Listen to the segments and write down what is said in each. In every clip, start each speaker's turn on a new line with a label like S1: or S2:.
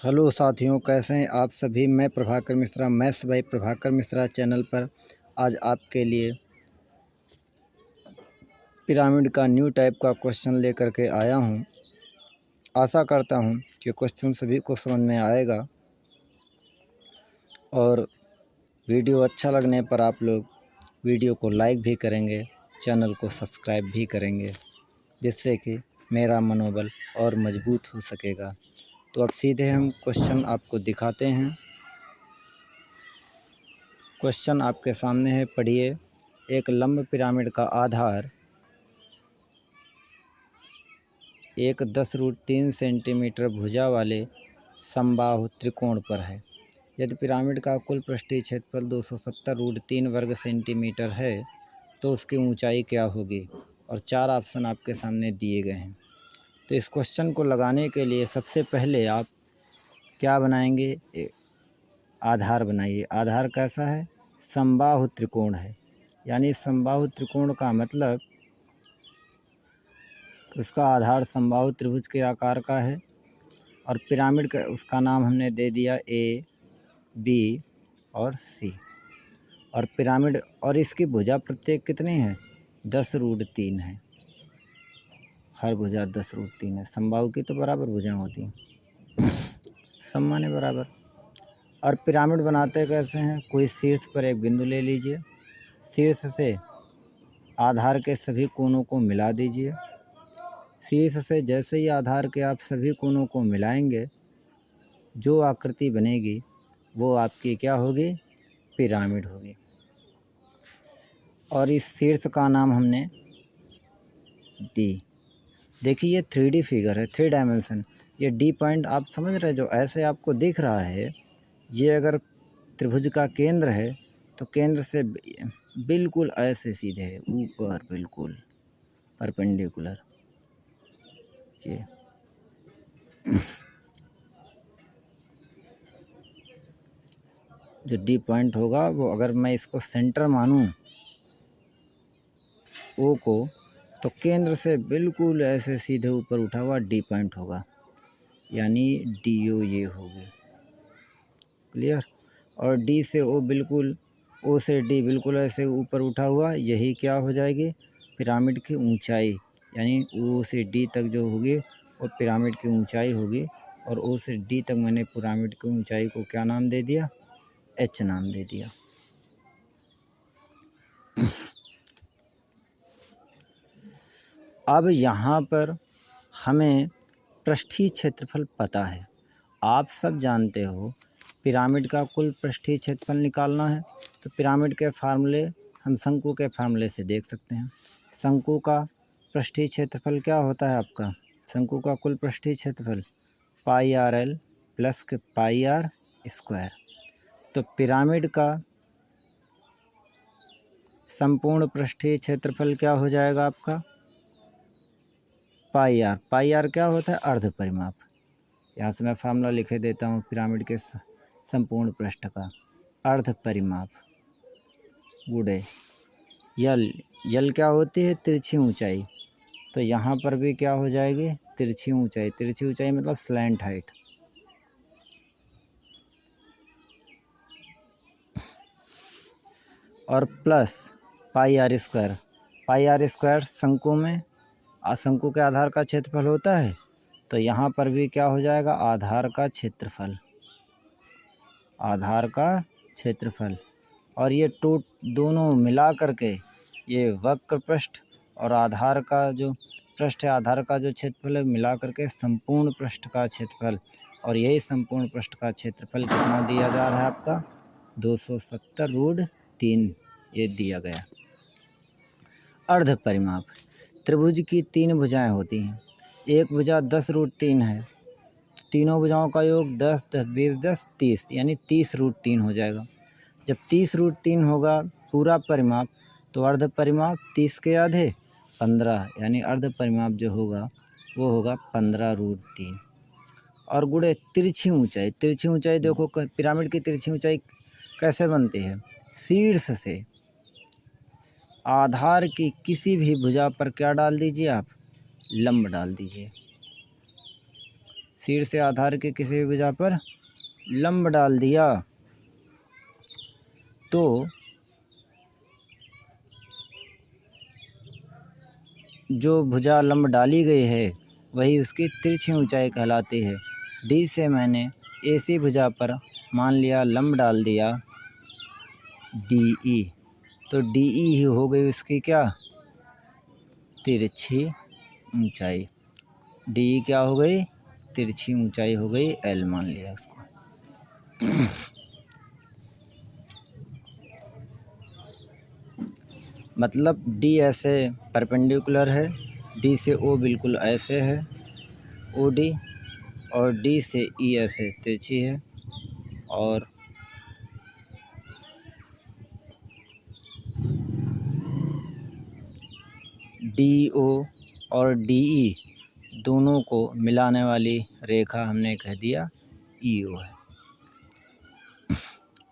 S1: Hello साथियों, कैसे हैं आप सभी। मैं Prabhakar Mishra, maths by Prabhakar Mishra channel पर आज आपके लिए पिरामिड का न्यू टाइप का क्वेश्चन लेकर के आया हूं। आशा करता हूं कि क्वेश्चन सभी को समझ में आएगा और वीडियो अच्छा लगने पर आप लोग वीडियो को लाइक भी करेंगे, चैनल को सब्सक्राइब भी करेंगे, जिससे कि मेरा मनोबल और मजबूत हो सकेगा। तो अब सीधे हम क्वेश्चन आपको दिखाते हैं। क्वेश्चन आपके सामने है, पढ़िए। एक लंब पिरामिड का आधार एक 10√3 सेंटीमीटर भुजा वाले समबाहु त्रिकोण पर है। यदि पिरामिड का कुल पृष्ठीय क्षेत्रफल 270√3 वर्ग सेंटीमीटर है तो उसकी ऊंचाई क्या होगी। और 4 ऑप्शन आपके सामने दिए गए हैं। तो इस क्वेश्चन को लगाने के लिए सबसे पहले आप क्या बनाएंगे, आधार बनाइए। आधार कैसा है, समबाहु त्रिकोण है। यानी समबाहु त्रिकोण का मतलब उसका आधार समबाहु त्रिभुज के आकार का है। और पिरामिड का उसका नाम हमने दे दिया ए, बी और सी। और पिरामिड और इसकी भुजा प्रत्येक कितनी है, 10√3 है। हर भुजा 10√3 है। समबाहु की तो बराबर भुजाएं होती हैं, सम माने बराबर। और पिरामिड बनाते कैसे हैं, कोई शीर्ष पर एक बिंदु ले लीजिए, शीर्ष से आधार के सभी कोनों को मिला दीजिए। शीर्ष से जैसे ही आधार के आप सभी कोनों को मिलाएंगे, जो आकृति बनेगी वो आपकी क्या होगी, पिरामिड होगी। और इस शीर्ष का नाम हमने डी। देखिए ये 3D फिगर है, 3 डायमेंशन। ये डी पॉइंट आप समझ रहे हैं, जो ऐसे आपको दिख रहा है, ये अगर त्रिभुज का केंद्र है तो केंद्र से बिल्कुल ऐसे सीधे है, ऊपर बिल्कुल परपेंडिकुलर। ये जो डी पॉइंट होगा वो, अगर मैं इसको सेंटर मानूं ओ को, तो केंद्र से बिल्कुल ऐसे सीधे ऊपर उठा हुआ डी पॉइंट होगा, यानी डी ओ ये होगी। क्लियर। और डी से ओ बिल्कुल, ओ से डी बिल्कुल ऐसे ऊपर उठा हुआ, यही क्या हो जाएगी, पिरामिड की ऊंचाई। यानी ओ से डी तक जो होगी वो पिरामिड की ऊंचाई होगी। और ओ से डी तक मैंने पिरामिड की ऊंचाई को क्या नाम दे दिया, एच नाम दे दिया। अब यहाँ पर हमें पृष्ठीय क्षेत्रफल पता है। आप सब जानते हो पिरामिड का कुल पृष्ठीय क्षेत्रफल निकालना है, तो पिरामिड के फार्मूले हम शंकु के फार्मूले से देख सकते हैं। शंकु का पृष्ठीय क्षेत्रफल क्या होता है आपका, शंकु का कुल पृष्ठीय क्षेत्रफल πr_l प्लस πr²। तो पिरामिड का संपूर्ण पृष्ठीय क्षेत्रफल क्या हो जाएगा आपका, πr। πr क्या होता है, अर्ध परिमाप। यहाँ से मैं फार्मूला लिखे देता हूँ पिरामिड के संपूर्ण पृष्ठ का, अर्ध परिमाप गुणे यल। यल क्या होती है, तिरछी ऊंचाई। तो यहाँ पर भी क्या हो जाएगी, तिरछी ऊंचाई। तिरछी ऊंचाई मतलब स्लैंट हाइट। और प्लस πr²। πr² शंकु में, शंकु के आधार का क्षेत्रफल होता है, तो यहाँ पर भी क्या हो जाएगा, आधार का क्षेत्रफल, आधार का क्षेत्रफल। और ये दोनों मिला करके ये वक्र पृष्ठ और आधार का जो पृष्ठ है, आधार का जो क्षेत्रफल है, मिला करके संपूर्ण पृष्ठ का क्षेत्रफल। और यही संपूर्ण पृष्ठ का क्षेत्रफल कितना दिया जा रहा है आपका, 270√3 ये दिया गया। अर्ध परिमाप, त्रिभुज की 3 भुजाएं होती हैं। एक भुजा 10√3 है, तीनों भुजाओं का योग 10, 10, 20, 10, 30, यानी 30√3 हो जाएगा। जब 30√3 होगा पूरा परिमाप, तो अर्ध परिमाप 30 के आधे 15, यानी अर्ध परिमाप जो होगा वो होगा 15√3। और गुणे तिरछी ऊंचाई। तिरछी ऊंचाई देखो, पिरामिड की तिरछी ऊंचाई कैसे बनती है, शीर्ष से आधार की किसी भी भुजा पर क्या डाल दीजिए आप, लंब डाल दीजिए। शीर्ष से आधार के किसी भी भुजा पर लंब डाल दिया तो जो भुजा लंब डाली गई है वही उसकी तिरछी ऊंचाई कहलाती है। डी से मैंने AC भुजा पर मान लिया लंब डाल दिया DE, तो DE ही हो गई उसकी क्या, तिरछी ऊंचाई। DE क्या हो गई, तिरछी ऊंचाई हो गई L, मान लिया उसको। मतलब D ऐसे परपेंडिकुलर है, D से O बिल्कुल ऐसे है OD, और D से E ऐसे तिरछी है, और DO और DE दोनों को मिलाने वाली रेखा हमने कह दिया EO है।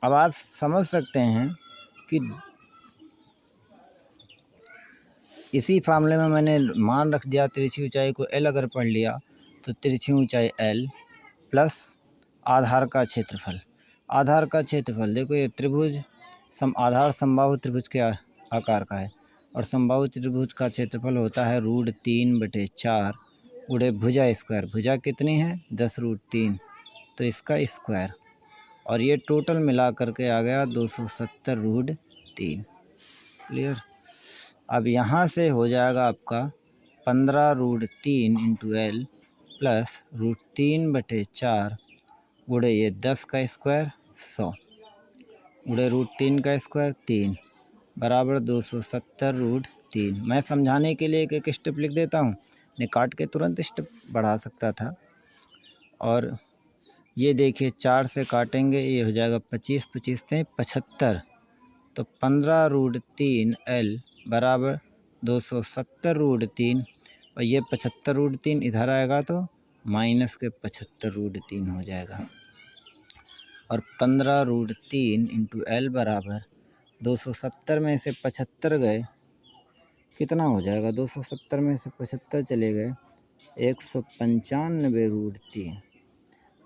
S1: अब आप समझ सकते हैं कि इसी फार्मूले में मैंने मान रख दिया तिरछी ऊंचाई को L अगर पढ़ लिया तो तिरछी ऊंचाई L प्लस आधार का क्षेत्रफल। आधार का क्षेत्रफल देखो, ये त्रिभुज आधार समबाहु त्रिभुज के आकार का है, और समबाहु त्रिभुज का क्षेत्रफल होता है √3/4 गुणे भुजा स्क्वायर। भुजा कितनी है, 10√3, तो इसका स्क्वायर, और ये टोटल मिला करके आ गया 270√3। क्लियर। अब यहाँ से हो जाएगा आपका 15√3 × L प्लस √3/4 गुणे ये 10 का स्क्वायर 100 गुणे √3 का स्क्वायर 3 बराबर 270√3। मैं समझाने के लिए एक स्टेप लिख देता हूँ, ने काट के तुरंत स्टेप बढ़ा सकता था। और ये देखिए 4 से काटेंगे, ये हो जाएगा 25, 25 से 75, तो 15√3 L बराबर 270√3, और ये 75√3 इधर आएगा तो माइनस के 75√3 हो जाएगा, और 15√3 × L बराबर 270 में से 75 गए, कितना हो जाएगा, 270 में से 75 चले गए 195√3,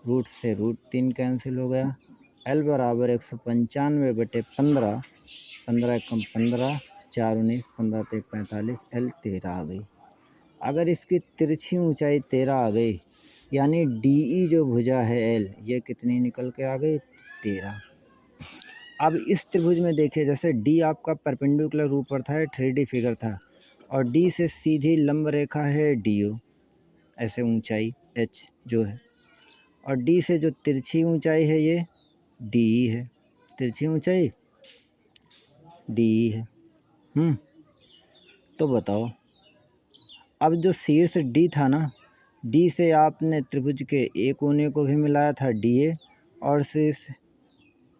S1: रूट से √3 कैंसिल हो गया। L बराबर 195/15, 15 कम 15, 4 19, 15 ते 45, L 13 आ गई। अगर इसकी तिरछी ऊंचाई 13 आ गई, यानी DE जो भुजा है L, ये कितनी निकल के आ गई, 13। अब इस त्रिभुज में देखिए, जैसे D आपका परपेंडिकुलर ऊपर था, 3D फिगर था, और D से सीधी लंब रेखा है DO, ऐसे ऊंचाई H जो है, और D से जो तिरछी ऊंचाई है ये DE है, तिरछी ऊंचाई DE है। तो बताओ, अब जो शीर्ष D था ना, D से आपने त्रिभुज के एक कोने को भी मिलाया था DA, और शीर्ष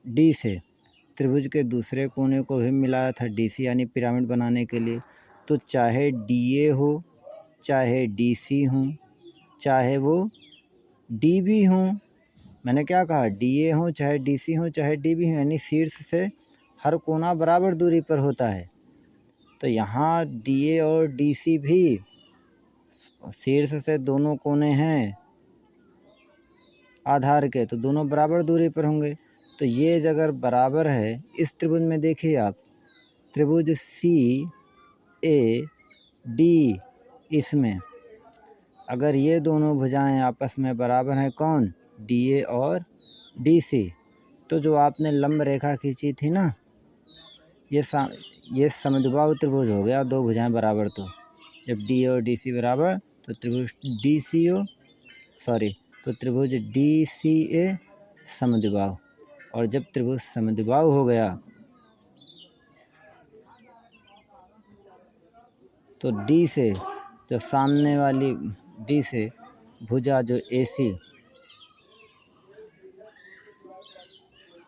S1: D से त्रिभुज के दूसरे कोने को भी मिलाया था DC, यानी पिरामिड बनाने के लिए। तो चाहे DA हो, चाहे DC हो, चाहे वो DB हो, मैंने क्या कहा, DA हो चाहे DC हो चाहे DB हो, यानी शीर्ष से हर कोना बराबर दूरी पर होता है। तो यहाँ DA और DC भी शीर्ष से दोनों कोने हैं आधार के, तो दोनों बराबर दूरी पर होंगे। तो ये अगर बराबर है, इस त्रिभुज में देखिए आप, त्रिभुज CAD, इसमें अगर ये दोनों भुजाएं आपस में बराबर हैं, कौन, DA और DC, तो जो आपने लंब रेखा खींची थी ना, ये समद्विबाहु त्रिभुज हो गया, दो भुजाएं बराबर। तो जब DA और DC बराबर तो त्रिभुज त्रिभुज DCA समद्विबाहु, और जब त्रिभुज समद्विबाहु हो गया तो D से जो सामने वाली D से भुजा जो AC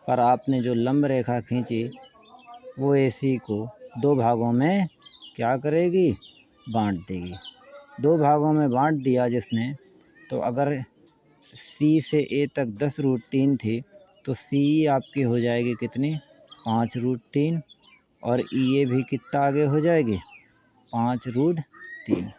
S1: पर आपने जो लंब रेखा खींची, वो AC को दो भागों में क्या करेगी, बांट देगी। दो भागों में बांट दिया जिसने, तो अगर C से A तक 10√3 थी, तो CE आपकी हो जाएगी कितनी, 5√3, और EA भी कितना आगे हो जाएगी, 5√3।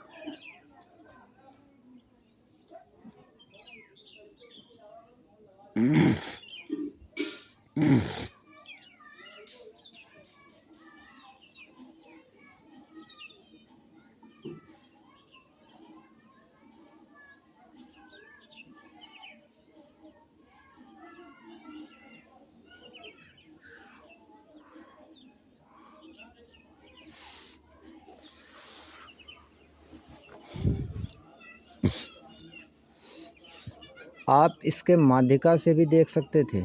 S1: आप इसके माध्यिका से भी देख सकते थे।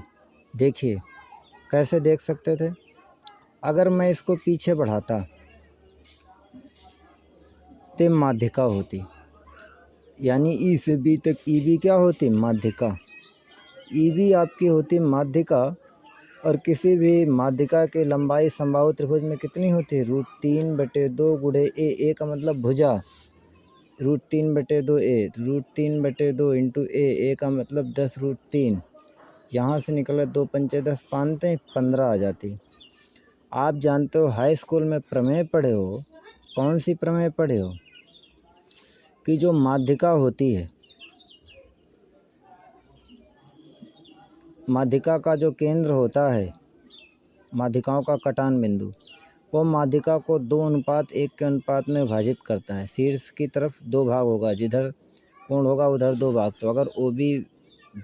S1: देखिए कैसे देख सकते थे। अगर मैं इसको पीछे बढ़ाता तो माध्यिका होती, यानी ई से बी तक ई बी क्या होती, माध्यिका। ई बी आपकी होती माध्यिका। और किसी भी माध्यिका की लंबाई समबाहु त्रिभुज में कितनी होती है, √3/2 गुणे ए का मतलब भुजा, √3/2 ए, √3/2 इंटू ए का मतलब 10√3। यहाँ से निकला 2 पंचे 10, 5 15 आ जाती। आप जानते हो हाई स्कूल में प्रमेय पढ़े हो, कौन सी प्रमेय पढ़े हो, कि जो माध्यिका होती है, माध्यिका का जो केंद्र होता है, माध्यिकाओं का कटान बिंदु, वो माध्यिका को 2:1 के अनुपात में विभाजित करता है। शीर्ष की तरफ 2 भाग होगा, जिधर कोण होगा उधर 2 भाग। तो अगर ओ बी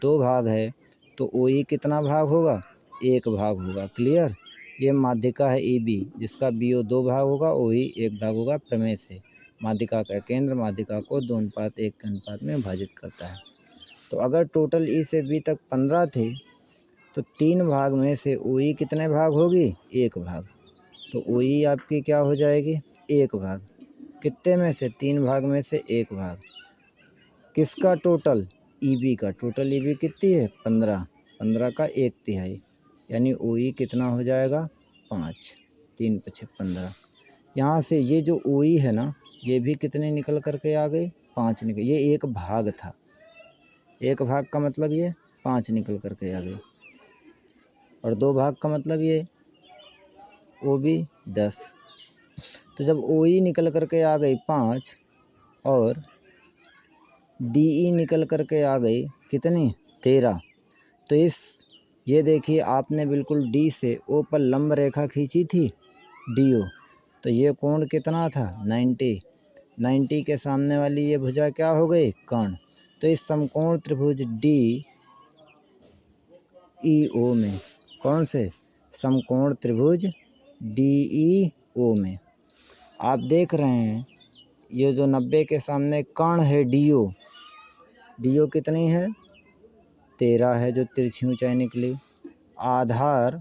S1: 2 भाग है तो ओ ई कितना भाग होगा, 1 भाग होगा। क्लियर। ये माध्यिका है ई बी, जिसका बी ओ 2 भाग होगा, ओ ई 1 भाग होगा। प्रमेय से माध्यिका का केंद्र माध्यिका को 2:1 के अनुपात में विभाजित करता है। तो अगर टोटल ई से बी तक 15 थे तो 3 भाग में से ओ ई कितने भाग होगी, 1 भाग। तो ओ ई आपकी क्या हो जाएगी, 1 भाग। कितने में से, 3 भाग में से 1 भाग। किसका टोटल, ई बी का। टोटल ई बी कितनी है, 15। 15 का 1/3, यानी ओ ई कितना हो जाएगा, 5। 3 × 5 = 15। यहाँ से ये जो ओ ई है ना, ये भी कितने निकल करके आ गई, 5 निकल। ये 1 भाग था, 1 भाग का मतलब ये 5 निकल करके आ गई। और 2 भाग का मतलब ये ओ बी 10। तो जब ओ ई निकल करके आ गई 5 और डी ई निकल करके आ गई कितनी, 13। तो ये देखिए आपने बिल्कुल डी से ओ पर लंब रेखा खींची थी, डी ओ। तो ये कोण कितना था, 90 के सामने वाली ये भुजा क्या हो गई, कर्ण। तो इस समकोण त्रिभुज डी ई ओ में, कौन से, समकोण त्रिभुज डी ई ओ में आप देख रहे हैं, ये जो 90 के सामने कर्ण है डी ओ कितनी है, 13 है, जो तिरछी ऊंचाई निकली। आधार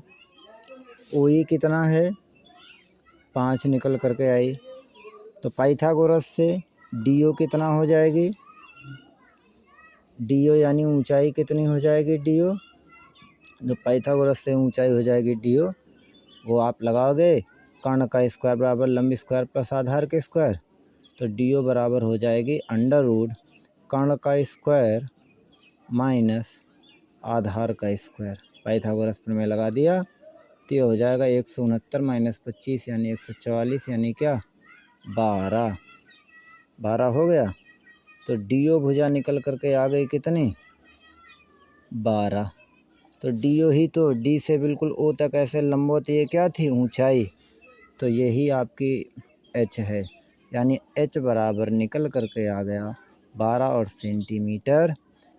S1: ओ ई कितना है, 5 निकल करके आई। तो पाइथागोरस से डी ओ कितना हो जाएगी, डी ओ यानी ऊंचाई कितनी हो जाएगी, डी ओ, जो पाइथागोरस से ऊंचाई हो जाएगी डी ओ, वो आप लगाओगे, कर्ण का स्क्वायर बराबर लंब स्क्वायर प्लस आधार के स्क्वायर। तो डी ओ बराबर हो जाएगी √ कर्ण का स्क्वायर माइनस आधार का स्क्वायर। पाइथागोरस प्रमेय लगा दिया तो ये हो जाएगा 169 - 25 यानी 144, यानी क्या, 12 हो गया। तो डी ओ भुजा निकल करके आ गई कितनी, 12। तो डी ओ ही तो, डी से बिल्कुल ओ तक ऐसे लंबवत ये क्या थी, ऊंचाई। तो यही आपकी एच है, यानी एच बराबर निकल करके आ गया 12 और सेंटीमीटर,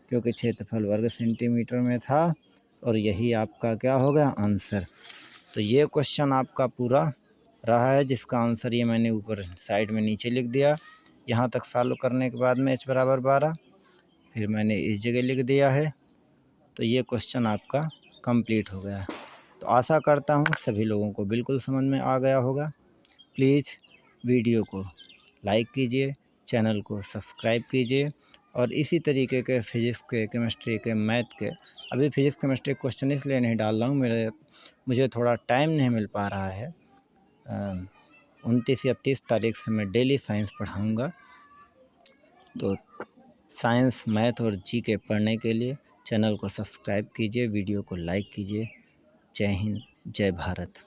S1: क्योंकि क्षेत्रफल वर्ग सेंटीमीटर में था। और यही आपका क्या हो गया, आंसर। तो ये क्वेश्चन आपका पूरा रहा है, जिसका आंसर ये मैंने ऊपर साइड में नीचे लिख दिया। यहाँ तक सॉल्व करने के बाद में h बराबर 12 फिर मैंने इस जगह लिख दिया है। तो ये क्वेश्चन आपका कंप्लीट हो गया। तो आशा करता हूँ सभी लोगों को बिल्कुल समझ में आ गया होगा। प्लीज़ वीडियो को लाइक कीजिए, चैनल को सब्सक्राइब कीजिए, और इसी तरीके के फिजिक्स के, केमिस्ट्री के, मैथ के, अभी फिजिक्स केमिस्ट्री क्वेश्चन इसलिए नहीं डाल रहा हूँ, मुझे थोड़ा टाइम नहीं मिल पा रहा है। 29 या 30 तारीख से मैं डेली साइंस पढ़ाऊँगा। तो साइंस, मैथ और जी के पढ़ने के लिए चैनल को सब्सक्राइब कीजिए, वीडियो को लाइक कीजिए। जय हिंद, जय भारत।